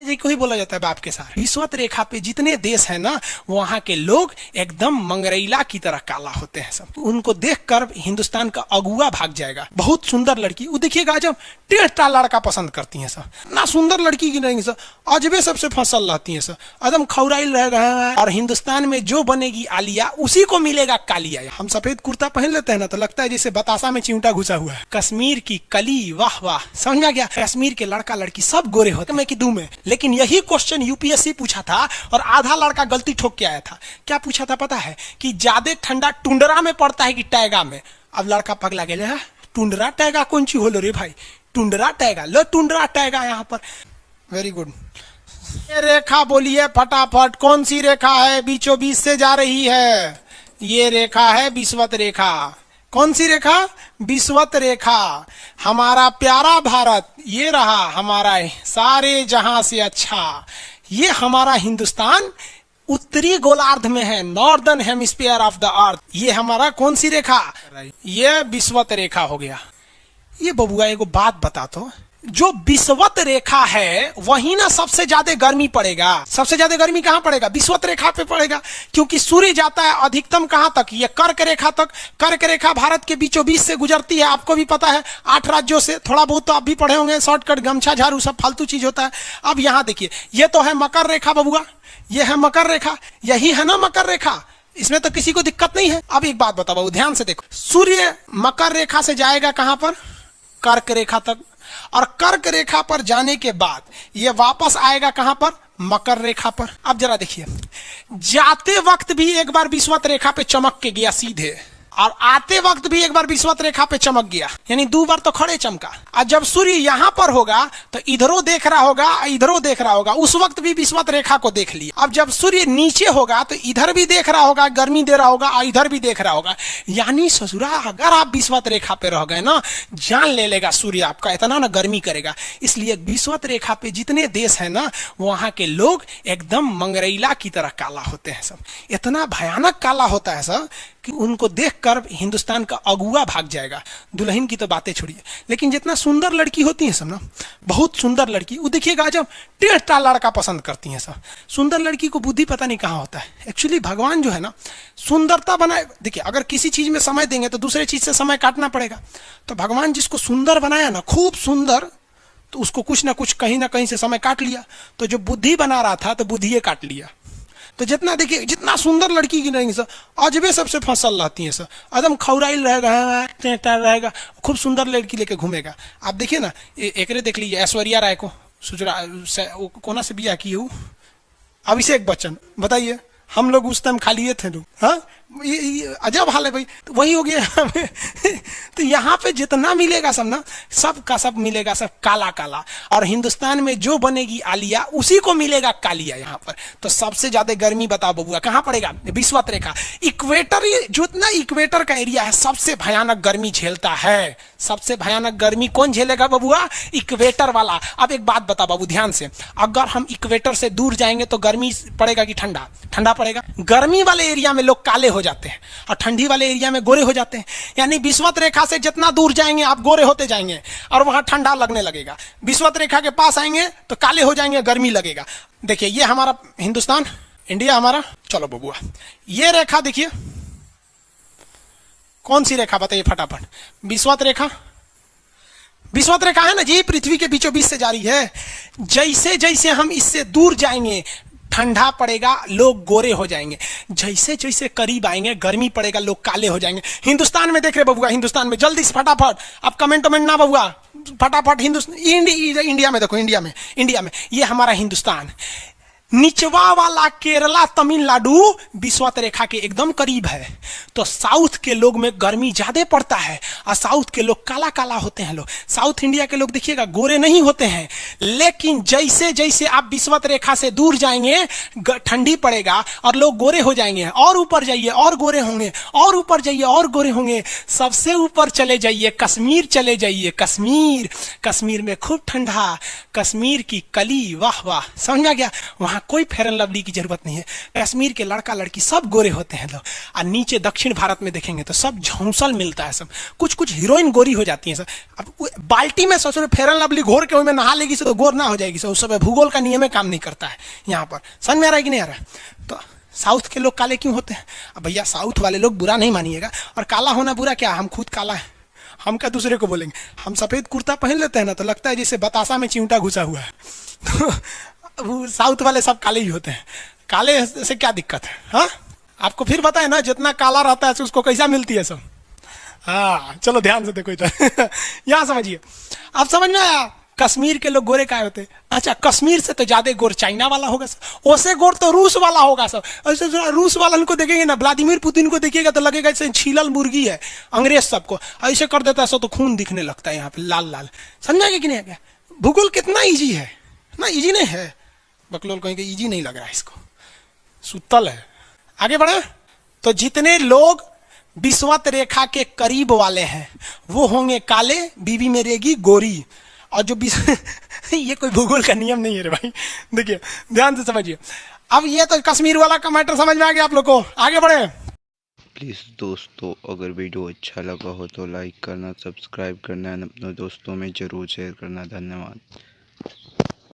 जी को ही बोला जाता है बाप के साथ। विषुवत रेखा पे जितने देश है ना, वहां के लोग एकदम मंगरैला की तरह काला होते हैं सब। उनको देखकर हिंदुस्तान का अगुआ भाग जाएगा। बहुत सुंदर लड़की, वो देखिएगा जब टेढ़ा लड़का पसंद करती है सब। ना सुंदर लड़की की नहीं सब, अजबे सबसे फसल रहती है सब, एकदम खौराइल रह रहा है। और हिंदुस्तान में जो बनेगी आलिया, उसी को मिलेगा कालिया। हम सफेद कुर्ता पहन लेते हैं ना, तो लगता है जैसे बतासा में चिमटा घुसा हुआ है। कश्मीर की कली, वाह वाह, समझ में आ गया। कश्मीर के लड़का लड़की सब गोरे होते मैं कि दू में। लेकिन यही क्वेश्चन यूपीएससी पूछा था और आधा लड़का गलती ठोक के आया था। क्या पूछा था पता है? कि ज्यादा ठंडा टुंडरा में पड़ता है कि टैगा में। अब लड़का पगला गया, टुंडरा टैगा कौन ची होलो रे भाई, टुंडरा टैगा लो, टुंडरा टैगा यहाँ पर। Very good. ये रेखा बोलिए फटाफट, कौन सी रेखा है बीचों बीच से जा रही है? ये रेखा है विषुवत रेखा। कौन सी रेखा? विषुवत रेखा। हमारा प्यारा भारत ये रहा, हमारा सारे जहां से अच्छा। ये हमारा हिंदुस्तान उत्तरी गोलार्ध में है, northern hemisphere of the earth. ये हमारा कौन सी रेखा? ये विषुवत रेखा हो गया। ये बबुआ एगो बात बता तो, जो विषुवत रेखा है वही ना सबसे ज्यादा गर्मी पड़ेगा। सबसे ज्यादा गर्मी कहां पड़ेगा? विषुवत रेखा पे पड़ेगा, क्योंकि सूर्य जाता है अधिकतम कहां तक? ये कर्क रेखा तक। कर्क रेखा भारत के बीचों बीच से गुजरती है, आपको भी पता है, 8 राज्यों से। थोड़ा बहुत तो आप भी पढ़े होंगे, शॉर्टकट, गमछा झाड़ू सब फालतू चीज होता है। अब यहां देखिए, ये तो है मकर रेखा बबुआ, ये है मकर रेखा, यही है ना मकर रेखा। इसमें तो किसी को दिक्कत नहीं है। अब एक बात बताओ, ध्यान से देखो, सूर्य मकर रेखा से जाएगा कहां पर? कर्क रेखा तक। और कर्क रेखा पर जाने के बाद ये वापस आएगा कहां पर? मकर रेखा पर। अब जरा देखिए, जाते वक्त भी एक बार विषुवत रेखा पे चमक के गया सीधे, और आते वक्त भी एक बार विषुवत रेखा पे चमक गया, यानी 2 बार तो खड़े चमका। और जब सूर्य यहां पर होगा तो इधरों देख रहा होगा, इधरों देख रहा होगा, उस वक्त भी विषुवत रेखा को देख लिया। अब जब सूर्य नीचे होगा तो इधर भी देख रहा होगा, गर्मी दे रहा होगा, और इधर भी देख रहा होगा। यानी ससुरा, अगर आप विषुवत रेखा पे रह गए ना, जान ले लेगा सूर्य आपका, इतना ना गर्मी करेगा। इसलिए विषुवत रेखा पे जितने देश है ना, वहां के लोग एकदम मंगरैला की तरह काला होते हैं सब। इतना भयानक काला होता है सब कि उनको देखकर हिंदुस्तान का अगुआ भाग जाएगा। दुल्हन की तो बातें छोड़िए, लेकिन जितना सुंदर लड़की होती है सब ना, बहुत सुंदर लड़की, वो देखिएगा जब टेढ़ा लड़का पसंद करती है सब। सुंदर लड़की को बुद्धि पता नहीं कहाँ होता है। एक्चुअली भगवान जो है ना, सुंदरता बनाए। देखिए, अगर किसी चीज में समय देंगे तो दूसरे चीज से समय काटना पड़ेगा। तो भगवान जिसको सुंदर बनाया ना, खूब सुंदर, तो उसको कुछ ना कुछ कहीं ना कहीं से समय काट लिया। तो जो बुद्धि बना रहा था तो बुद्धि काट लिया। तो जितना देखिए, जितना सुंदर लड़की की नहीं सर, अजबे सबसे फसल रहती है सर, एकदम खौराइल रहेगा, खूब सुंदर लड़की लेके घूमेगा। आप देखिए ना, एक देख लीजिए, ऐश्वर्या राय को कोना से बिया की हूँ, अभिषेक बच्चन, बताइए, हम लोग उस टाइम खाली थे लोग। हाँ, ये अजब हाल है भाई। तो वही हो गया। तो यहाँ पे जितना मिलेगा सब ना, सब का सब मिलेगा, सब काला काला। और हिंदुस्तान में जो बनेगी आलिया, उसी को मिलेगा कालिया यहाँ पर। तो सबसे ज्यादा गर्मी बताओ बबुआ कहाँ पड़ेगा? विषुवत रेखा, इक्वेटर, जितना इक्वेटर का एरिया है सबसे भयानक गर्मी झेलता है। सबसे भयानक गर्मी कौन झेलेगा बबुआ? इक्वेटर वाला। अब एक बात बता बाबू ध्यान से, अगर हम इक्वेटर से दूर जाएंगे तो गर्मी पड़ेगा कि ठंडा? ठंडा पड़ेगा। गर्मी वाले एरिया में लोग काले हो जाते हैं और ठंडी वाले एरिया में गोरे हो जाते हैं। यानी विषुवत रेखा से जितना दूर जाएंगे आप गोरे होते जाएंगे और वहां ठंडा लगने लगेगा। विषुवत रेखा के पास आएंगे तो काले हो जाएंगे, गर्मी लगेगा। देखिए, ये हमारा हिंदुस्तान, इंडिया हमारा। चलो बबुआ, ये रेखा देखिए, कौन सी रेखा बताइए फटाफट? विषुवत रेखा। विषुवत रेखा है ना जी, पृथ्वी के बीचों बीच से जारी है। जैसे जैसे हम इससे दूर जाएंगे ठंडा पड़ेगा, लोग गोरे हो जाएंगे। जैसे जैसे करीब आएंगे गर्मी पड़ेगा, लोग काले हो जाएंगे। हिंदुस्तान में देख रहे बबुआ, हिंदुस्तान में जल्दी से फटाफट, अब कमेंट ना बबुआ, फटाफट हिंदुस्तान, इंडिया में देखो, इंडिया में ये हमारा हिंदुस्तान। निचवा वाला केरला, तमिलनाडु विषुवत रेखा के एकदम करीब है। तो साउथ के लोग में गर्मी ज्यादा पड़ता है और साउथ के लोग काला काला होते हैं। लोग साउथ इंडिया के लोग देखिएगा गोरे नहीं होते हैं। लेकिन जैसे जैसे आप विषुवत रेखा से दूर जाएंगे ठंडी पड़ेगा और लोग गोरे हो जाएंगे। और ऊपर जाइए और गोरे होंगे, और ऊपर जाइए और गोरे होंगे। सबसे ऊपर चले जाइए, कश्मीर चले जाइए। कश्मीर में खूब ठंडा, कश्मीर की कली, वाह वाह, समझ में आ गया। वहां कोई फेयर एंड लवली की जरूरत नहीं है। कश्मीर के लड़का लड़की सब गोरे होते हैं लोग, और नीचे दक्षिण भारत में देखेंगे तो सब झौंसल मिलता है, सब कुछ कुछ हीरोइन गोरी हो जाती है सब। अब बाल्टी में सोचो फेयर एंड लवली घोर के में नहा लेगी तो गोर ना हो जाएगी सब, उस समय भूगोल का नियम काम नहीं करता है यहाँ पर। समझ में आ रहा है कि नहीं आ रहा है? तो साउथ के लोग काले क्यों होते हैं? अब भैया साउथ वाले लोग बुरा नहीं मानिएगा, और काला होना बुरा क्या, हम खुद काला है, हम क्या दूसरे को बोलेंगे? हम सफेद कुर्ता पहन लेते हैं ना तो लगता है जैसे बतासा में चिमटा घुसा हुआ है। तो साउथ वाले सब काले ही होते हैं, काले से क्या दिक्कत है? हाँ, आपको फिर बताए ना, जितना काला रहता है उसको कैसा मिलती है सब। हाँ चलो ध्यान से देखो इधर। यहाँ समझिए, आप समझ में आया कश्मीर के लोग गोरे काय होते हैं? अच्छा, कश्मीर से तो ज्यादा गोर चाइना वाला होगा सर, ओसे गोर तो रूस वाला होगा सर। ऐसे रूस वाला को देखेंगे ना, व्लादिमीर पुतिन को देखिएगा तो लगेगा जैसे छीलल मुर्गी है, अंग्रेज सबको ऐसे कर देता है सो तो खून दिखने लगता है यहाँ पे लाल लाल। समझाएगा कि नहीं? क्या भूगोल कितना ईजी है ना? ईजी नहीं है, बकलोल कहेंगे ईजी नहीं लग रहा है इसको, सुतल है। आगे बढ़े तो जितने लोग विषुवत रेखा के करीब वाले हैं वो होंगे काले, बीवी में रहेगी गोरी। और जो ये कोई भूगोल का नियम नहीं है रे भाई, देखिए ध्यान से समझिए। अब ये तो कश्मीर वाला का मैटर समझ में आ गया आप लोग को। आगे बढ़े। प्लीज़ दोस्तों, अगर वीडियो अच्छा लगा हो तो लाइक करना, सब्सक्राइब करना, अपने दोस्तों में ज़रूर शेयर करना। धन्यवाद।